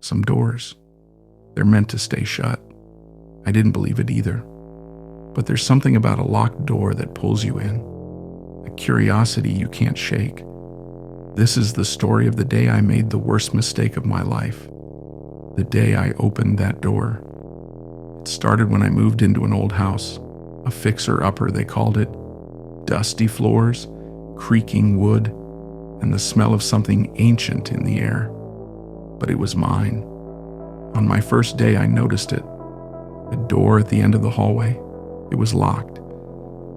Some doors, they're meant to stay shut. I didn't believe it either. But there's something about a locked door that pulls you in, a curiosity you can't shake. This is the story of the day I made the worst mistake of my life. The day I opened that door. It started when I moved into an old house, a fixer-upper they called it. Dusty floors, creaking wood, and the smell of something ancient in the air. But it was mine. On my first day, I noticed it. A door at the end of the hallway. It was locked.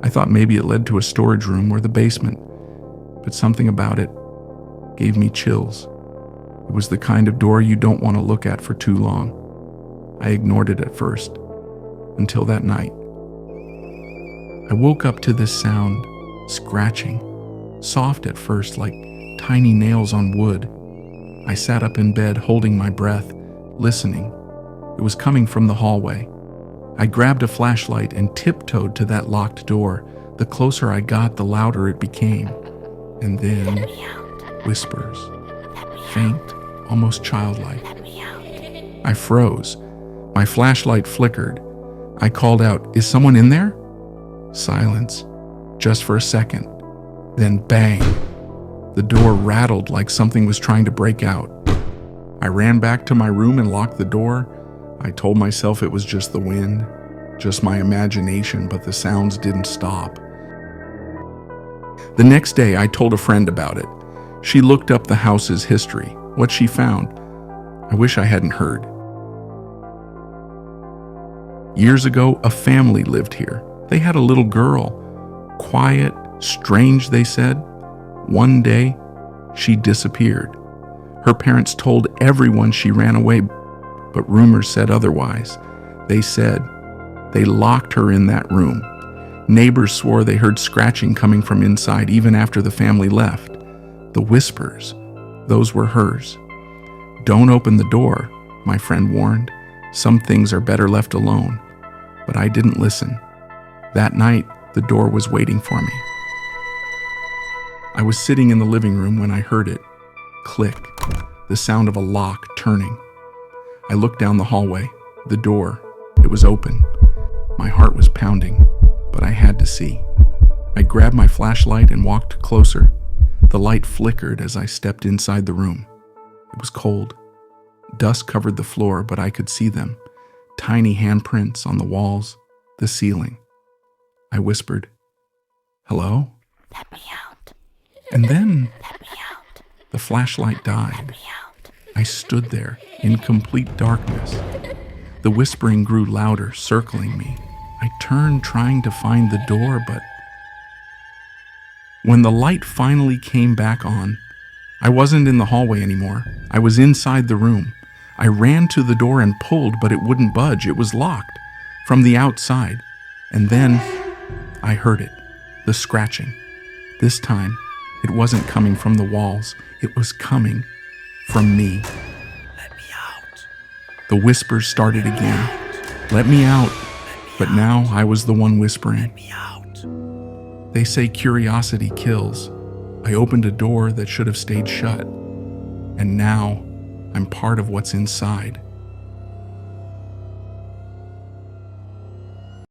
I thought maybe it led to a storage room or the basement, but something about it gave me chills. It was the kind of door you don't want to look at for too long. I ignored it at first, until that night. I woke up to this sound, scratching, soft at first like tiny nails on wood. I sat up in bed holding my breath, listening. It was coming from the hallway. I grabbed a flashlight and tiptoed to that locked door. The closer I got, the louder it became. And then, whispers, faint, almost childlike. I froze. My flashlight flickered. I called out, "Is someone in there?" Silence, just for a second. Then bang! The door rattled like something was trying to break out. I ran back to my room and locked the door. I told myself it was just the wind, just my imagination, but the sounds didn't stop. The next day, I told a friend about it. She looked up the house's history, what she found. I wish I hadn't heard. Years ago, a family lived here. They had a little girl. Quiet, strange, they said. One day, she disappeared. Her parents told everyone she ran away, but rumors said otherwise. They said they locked her in that room. Neighbors swore they heard scratching coming from inside even after the family left. The whispers, those were hers. "Don't open the door," my friend warned. "Some things are better left alone." But I didn't listen. That night, the door was waiting for me. I was sitting in the living room when I heard it. Click, the sound of a lock turning. I looked down the hallway. The door, it was open. My heart was pounding, but I had to see. I grabbed my flashlight and walked closer. The light flickered as I stepped inside the room. It was cold. Dust covered the floor, but I could see them. Tiny handprints on the walls, the ceiling. I whispered, "Hello?" "Let me out." And then "Let me out." the flashlight died. "Let me out." I stood there in complete darkness. The whispering grew louder, circling me. I turned, trying to find the door, but when the light finally came back on, I wasn't in the hallway anymore. I was inside the room. I ran to the door and pulled, but it wouldn't budge. It was locked from the outside. And then I heard it, the scratching. This time, it wasn't coming from the walls. It was coming from me. "Let me out." The whispers started again. "Let me out." But now I was the one whispering. "Let me out." They say curiosity kills. I opened a door that should have stayed shut. And now I'm part of what's inside.